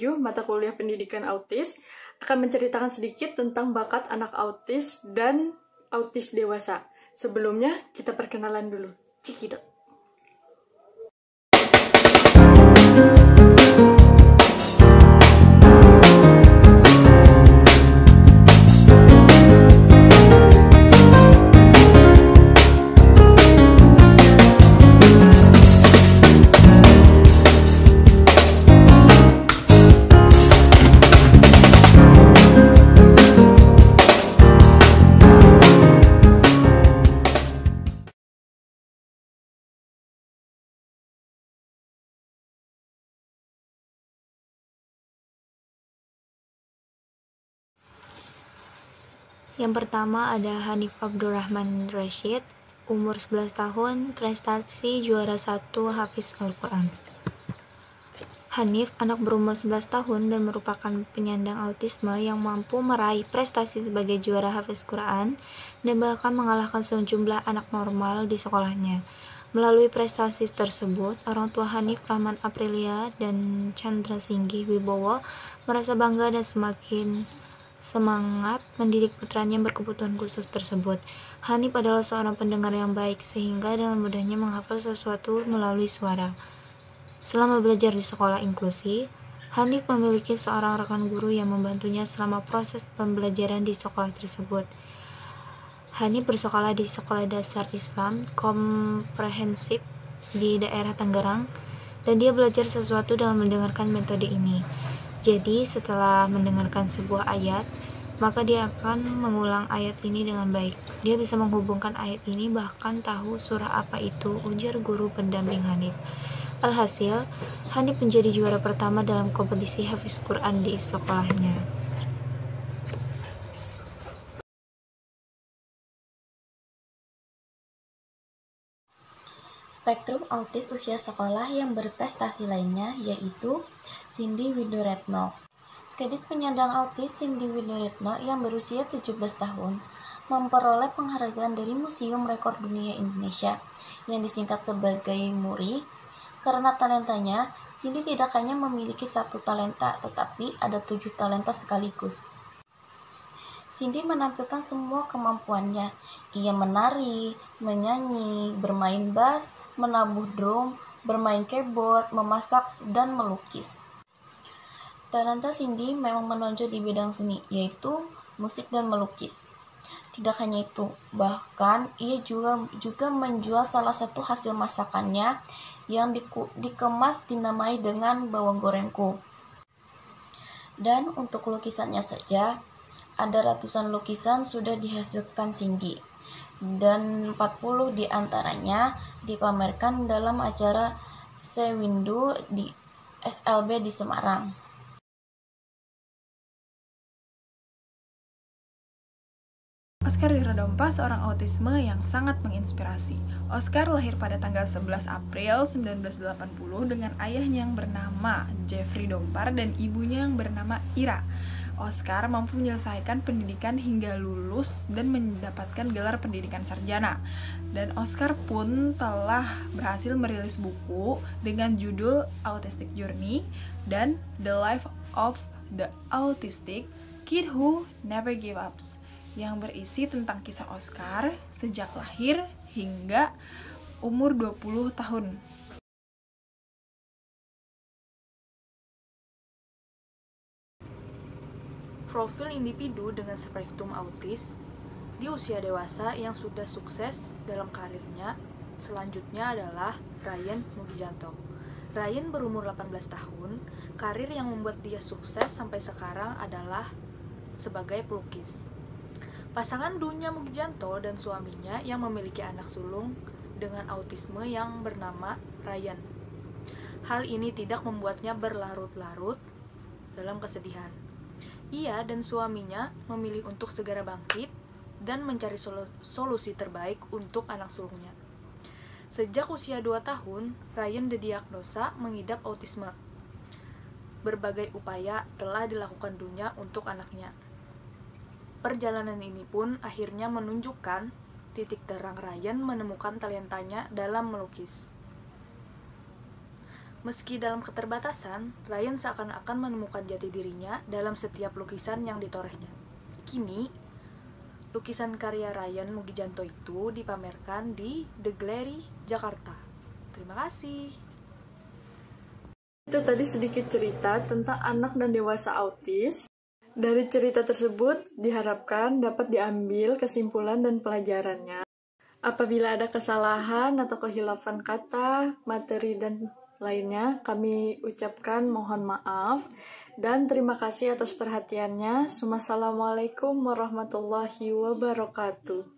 7 mata kuliah pendidikan autis akan menceritakan sedikit tentang bakat anak autis dan autis dewasa. Sebelumnya, kita perkenalan dulu. Cikidot. Yang pertama ada Hanif Abdurrahman Rashid, umur 11 tahun, prestasi juara 1 Hafiz Al-Quran. Hanif, anak berumur 11 tahun dan merupakan penyandang autisme yang mampu meraih prestasi sebagai juara Hafiz Quran dan bahkan mengalahkan sejumlah anak normal di sekolahnya. Melalui prestasi tersebut, orang tua Hanif, Rahman Aprilia dan Chandra Singgi Wibowo merasa bangga dan semakin semangat mendidik putranya yang berkebutuhan khusus tersebut. Hanif adalah seorang pendengar yang baik sehingga dengan mudahnya menghafal sesuatu melalui suara. Selama belajar di sekolah inklusi, Hanif memiliki seorang rekan guru yang membantunya selama proses pembelajaran di sekolah tersebut. Hanif bersekolah di Sekolah Dasar Islam Komprehensif di daerah Tangerang dan dia belajar sesuatu dengan mendengarkan metode ini. Jadi setelah mendengarkan sebuah ayat, maka dia akan mengulang ayat ini dengan baik. Dia bisa menghubungkan ayat ini bahkan tahu surah apa itu, ujar guru pendamping Hanif. Alhasil, Hanif menjadi juara pertama dalam kompetisi Hafiz Quran di sekolahnya. Spektrum autis usia sekolah yang berprestasi lainnya yaitu Cindy Widoretno. Gadis penyandang autis Cindy Widoretno yang berusia 17 tahun memperoleh penghargaan dari Museum Rekor Dunia Indonesia yang disingkat sebagai MURI. Karena talentanya, Cindy tidak hanya memiliki satu talenta tetapi ada 7 talenta sekaligus. Cindy menampilkan semua kemampuannya. Ia menari, menyanyi, bermain bass, menabuh drum, bermain keyboard, memasak, dan melukis. Talenta Cindy memang menonjol di bidang seni, yaitu musik dan melukis. Tidak hanya itu, bahkan ia juga menjual salah satu hasil masakannya yang dikemas dinamai dengan bawang gorengku. Dan untuk lukisannya saja, ada ratusan lukisan sudah dihasilkan Cindy, dan 40 diantaranya dipamerkan dalam acara Sewindu di SLB di Semarang. Oscar Wiradompa, seorang autisme yang sangat menginspirasi. Oscar lahir pada tanggal 11 April 1980 dengan ayahnya yang bernama Jeffrey Dompar dan ibunya yang bernama Ira. Oscar mampu menyelesaikan pendidikan hingga lulus dan mendapatkan gelar pendidikan sarjana. Dan Oscar pun telah berhasil merilis buku dengan judul Autistic Journey dan The Life of the Autistic Kid Who Never Gave Up, yang berisi tentang kisah Oscar sejak lahir hingga umur 20 tahun. Profil individu dengan spektrum autis di usia dewasa yang sudah sukses dalam karirnya selanjutnya adalah Ryan Mugijanto. Ryan berumur 18 tahun, karir yang membuat dia sukses sampai sekarang adalah sebagai pelukis. Pasangan Dunya Mugijanto dan suaminya yang memiliki anak sulung dengan autisme yang bernama Ryan. Hal ini tidak membuatnya berlarut-larut dalam kesedihan. Ia dan suaminya memilih untuk segera bangkit dan mencari solusi terbaik untuk anak sulungnya. Sejak usia 2 tahun, Ryan didiagnosa mengidap autisme. Berbagai upaya telah dilakukan Dunya untuk anaknya. Perjalanan ini pun akhirnya menunjukkan titik terang Ryan menemukan talentanya dalam melukis. Meski dalam keterbatasan, Ryan seakan-akan menemukan jati dirinya dalam setiap lukisan yang ditorehnya. Kini, lukisan karya Ryan Mugijanto itu dipamerkan di The Gallery, Jakarta. Terima kasih. Itu tadi sedikit cerita tentang anak dan dewasa autis. Dari cerita tersebut diharapkan dapat diambil kesimpulan dan pelajarannya. Apabila ada kesalahan atau kehilafan kata, materi, dan lainnya, kami ucapkan mohon maaf dan terima kasih atas perhatiannya. Wassalamualaikum warahmatullahi wabarakatuh.